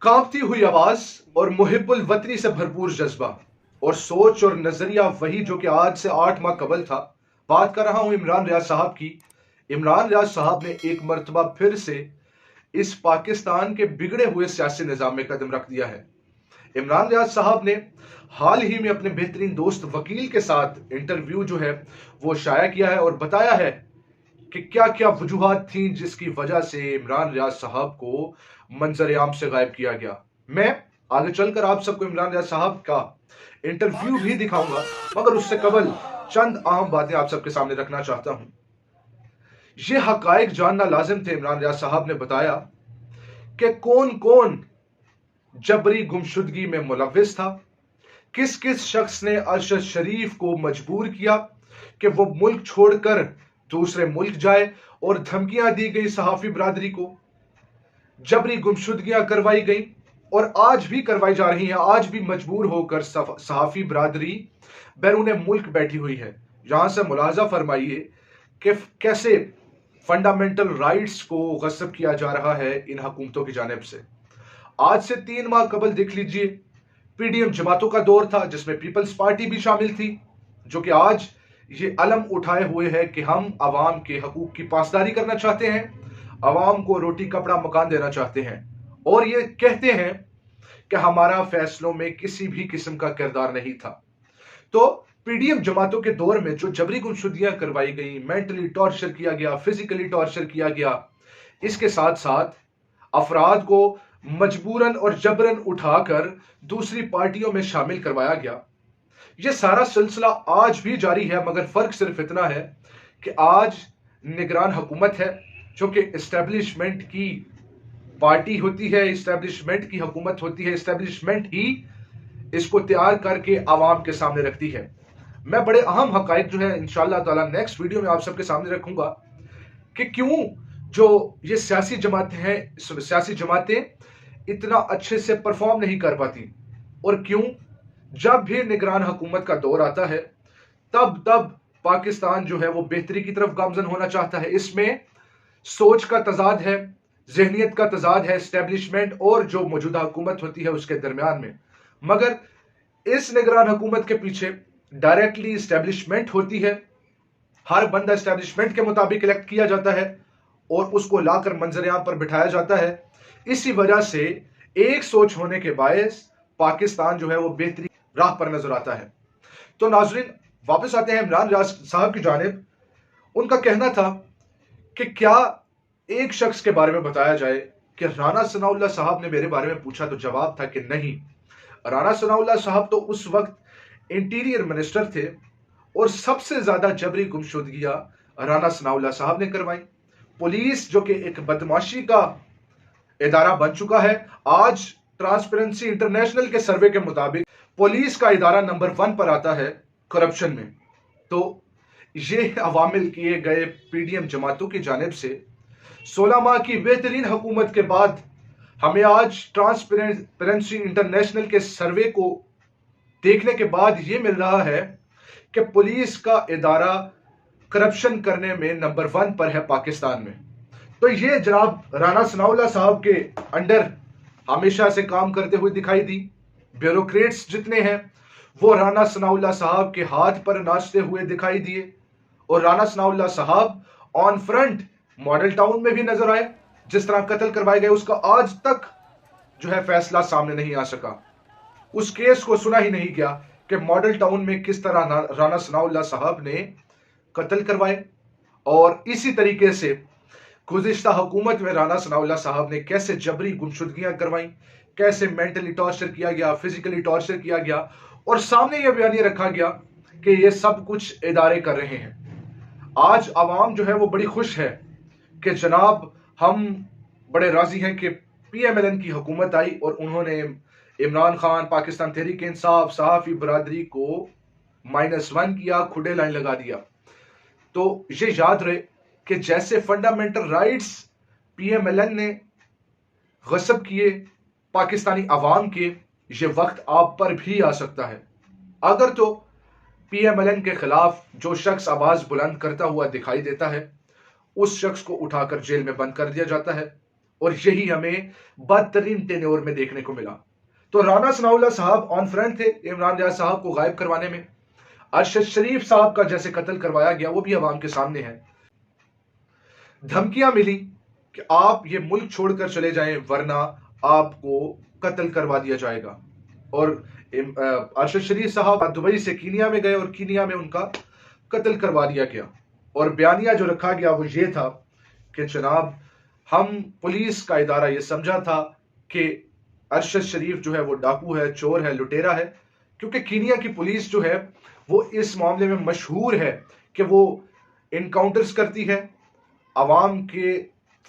कांपती हुई आवाज और मुहिब्बुल वतनी से भरपूर जज्बा और सोच और नजरिया वही जो कि आज से 8 माह कबल था। बात कर रहा हूं इमरान रियाज साहब की। इमरान रियाज साहब ने एक मर्तबा फिर से इस पाकिस्तान के बिगड़े हुए सियासी निजाम में कदम रख दिया है। इमरान रियाज साहब ने हाल ही में अपने बेहतरीन दोस्त वकील के साथ इंटरव्यू जो है वो शाया किया है और बताया है कि क्या क्या वजूहात थी जिसकी वजह से इमरान रियाज साहब को मंजर आम से गायब किया गया। मैं आगे चलकर आप सबको इमरान रियाज साहब का इंटरव्यू भी दिखाऊंगा, मगर उससे कबल चंद अहम बातें आप सबके सामने रखना चाहता हूं। ये हकायक जानना लाजिम थे। इमरान रियाज साहब ने बताया कि कौन कौन जबरी गुमशुदगी में मुलविस था, किस किस शख्स ने अरशद शरीफ को मजबूर किया कि वो मुल्क छोड़कर दूसरे मुल्क जाए, और धमकियां दी गई सहाफी बरादरी को, जबरी गुमशुदगियां करवाई गई और आज भी करवाई जा रही हैं। आज भी मजबूर होकर सहाफी बरादरी बैरून मुल्क बैठी हुई है। यहां से मुलाजा फरमाइए कि कैसे फंडामेंटल राइट्स को गस्ब किया जा रहा है इन हुकूमतों की जानिब से। आज से 3 माह कबल देख लीजिए, पीडीएम जमातों का दौर था जिसमें पीपल्स पार्टी भी शामिल थी, जो कि आज ये अलम उठाए हुए है कि हम अवाम के हकूक की पासदारी करना चाहते हैं, अवाम को रोटी कपड़ा मकान देना चाहते हैं, और ये कहते हैं कि हमारा फैसलों में किसी भी किस्म का किरदार नहीं था। तो पीडीएम जमातों के दौर में जो जबरी गुमशुदगियां करवाई गई, मेंटली टॉर्चर किया गया, फिजिकली टॉर्चर किया गया, इसके साथ साथ अफराद को मजबूरन और जबरन उठाकर दूसरी पार्टियों में शामिल करवाया गया। यह सारा सिलसिला आज भी जारी है, मगर फर्क सिर्फ इतना है कि आज निगरान हुकूमत है जो कि एस्टेब्लिशमेंट की पार्टी होती है, एस्टेब्लिशमेंट की हुकूमत होती है, एस्टेब्लिशमेंट ही इसको तैयार करके आवाम के सामने रखती है। मैं बड़े अहम हकायक जो है इंशाअल्लाह ताला नेक्स्ट वीडियो में आप सबके सामने रखूंगा कि क्यों जो ये सियासी जमातें हैं, सियासी जमातें इतना अच्छे से परफॉर्म नहीं कर पाती, और क्यों जब भी निगरान हुकूमत का दौर आता है तब तब पाकिस्तान जो है वो बेहतरी की तरफ गामजन होना चाहता है। इसमें सोच का तजाद है, जहनियत का तजाद है एस्टेब्लिशमेंट और जो मौजूदा हुकूमत होती है उसके दरमियान में। मगर इस निगरान हुकूमत के पीछे डायरेक्टली एस्टेब्लिशमेंट होती है। हर बंदा एस्टेब्लिशमेंट के मुताबिक इलेक्ट किया जाता है और उसको लाकर मंजर-ए-आम पर बिठाया जाता है। इसी वजह से एक सोच होने के बायस पाकिस्तान जो है वो बेहतरी राह पर नजर आता है। तो नाजरीन, वापस आते हैं इमरान रियाज साहब की जानिब। उनका कहना था कि क्या एक शख्स के बारे में बताया जाए कि राना सनाउल्लाह साहब ने मेरे बारे में पूछा, तो जवाब था कि नहीं। राना सनाउल्लाह साहब तो उस वक्त इंटीरियर मिनिस्टर थे और सबसे ज्यादा जबरी गुमशुदगियां राना सनाउल्लाह साहब ने करवाई। पुलिस जो कि एक बदमाशी का इदारा बन चुका है, आज ट्रांसपेरेंसी इंटरनेशनल के सर्वे के मुताबिक पुलिस का इदारा नंबर 1 पर आता है करप्शन में। तो ये अवामिल किए गए पीडीएम जमातों की जानिब से 16 माह की बेहतरीन हुकूमत के बाद हमें आज ट्रांसपेरेंसी इंटरनेशनल के सर्वे को देखने के बाद ये मिल रहा है कि पुलिस का इदारा करप्शन करने में नंबर 1 पर है पाकिस्तान में। तो ये जनाब राना सनाउल्लाह साहब के अंडर हमेशा से काम करते हुए दिखाई दी। ब्यूरोक्रेट्स जितने हैं वो राना सनाउल्लाह साहब के हाथ पर नाचते हुए दिखाई दिए, और राना सनाउल्लाह साहब ऑन फ्रंट मॉडल टाउन में भी नजर आए। जिस तरह कत्ल करवाए गए उसका आज तक जो है फैसला सामने नहीं आ सका। उस केस को सुना ही नहीं गया कि मॉडल टाउन में किस तरह राना सनाउल्लाह साहब ने कत्ल करवाए, और इसी तरीके से गुज़िश्ता हुकूमत में राना सनाउल्लाह साहब ने कैसे जबरी गुमशुदगियां करवाई, कैसे मेंटली टॉर्चर किया गया, फिजिकली टॉर्चर किया गया, और सामने यह बयानी रखा गया कि ये सब कुछ इदारे कर रहे हैं। आज आवाम जो है वो बड़ी खुश है कि जनाब हम बड़े राजी हैं कि पीएमएलएन की हुकूमत आई और उन्होंने इमरान खान, पाकिस्तान तहरीक इंसाफ, सहाफी बरादरी को -1 किया, खुडे लाइन लगा दिया। तो ये याद रहे कि जैसे फंडामेंटल राइट्स पीएमएलएन ने गस्ब किए पाकिस्तानी अवाम के, ये वक्त आप पर भी आ सकता है। अगर तो पीएमएलएन के खिलाफ जो शख्स आवाज बुलंद करता हुआ दिखाई देता है उस शख्स को उठाकर जेल में बंद कर दिया जाता है, और यही हमें बदतरीन टेन्योर में देखने को मिला। तो राना सनाउल्लाह साहब ऑन फ्रंट थे इमरान रियाज साहब को गायब करवाने में। अरशद शरीफ साहब का जैसे कत्ल करवाया गया वो भी अवाम के सामने है। धमकियां मिली कि आप ये मुल्क छोड़कर चले जाएं वरना आपको कत्ल करवा दिया जाएगा। और अरशद शरीफ साहब दुबई से कीनिया में गए और कीनिया में उनका कत्ल करवा दिया गया। और बयानिया जो रखा गया वो ये था कि जनाब हम पुलिस का इदारा ये समझा था कि अरशद शरीफ जो है वो डाकू है, चोर है, लुटेरा है, क्योंकि कीनिया की पुलिस जो है वो इस मामले में मशहूर है कि वो इनकाउंटर्स करती है, अवाम के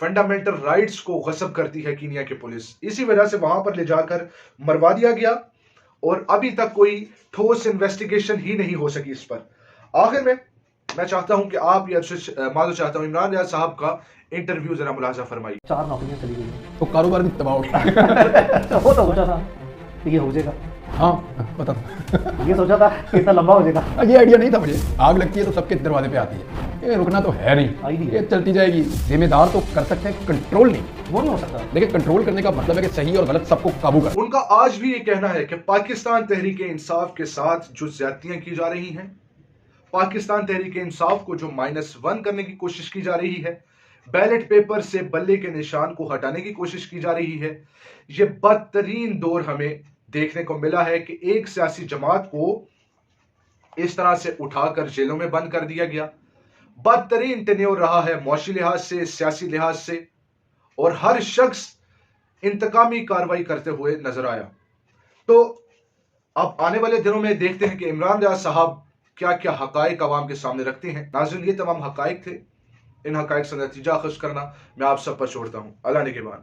फंडामेंटल राइट्स को गस्ब करती है कीनिया की पुलिस। इसी वजह से वहां पर ले जाकर मरवा दिया गया और अभी तक कोई ठोस इन्वेस्टिगेशन ही नहीं हो सकी इस पर। आखिर में मैं चाहता हूं कि आप ये चाहता हूं इमरान रियाज साहब का इंटरव्यू जरा मुलाजा फरमाइए। 4 नौकरियां चली गई तो कारोबार भी तबाह हो गया। वो तो सोचा था कि ये हो जाएगा, हाँ पता था। ये सोचा था कि इतना लंबा हो जाएगा। ये आइडिया नहीं था मुझे। आग लगती है तो सबके दरवाजे पे आती है, ये रुकना तो है नहीं, ये चलती जाएगी। जिम्मेदार तो कर सकते हैं, कंट्रोल नहीं। वो नहीं हो सकता। देखिए कंट्रोल करने का मतलब है कि सही और गलत सबको काबू कर। उनका आज भी ये कहना है कि पाकिस्तान तहरीक इंसाफ के साथ जो ज्यादतियां की जा रही हैं, पाकिस्तान तहरीक इंसाफ को जो -1 करने की कोशिश की जा रही है, बैलेट पेपर से बल्ले के निशान को हटाने की कोशिश की जा रही है, ये बदतरीन दौर हमें देखने को मिला है कि एक सियासी जमात को इस तरह से उठाकर जेलों में बंद कर दिया गया। बदतरीन टेन्योर रहा है मौशी लिहाज से, सियासी लिहाज से, और हर शख्स इंतकामी कार्रवाई करते हुए नजर आया। तो अब आने वाले दिनों में देखते हैं कि इमरान रियाज साहब क्या क्या हकाइक अवाम के सामने रखते हैं। नाज़रीन, ये तमाम हकाइक थे, इन हकाइक से नतीजा अखज़ करना मैं आप सब पर छोड़ता हूं। अल्लाह निगहबान।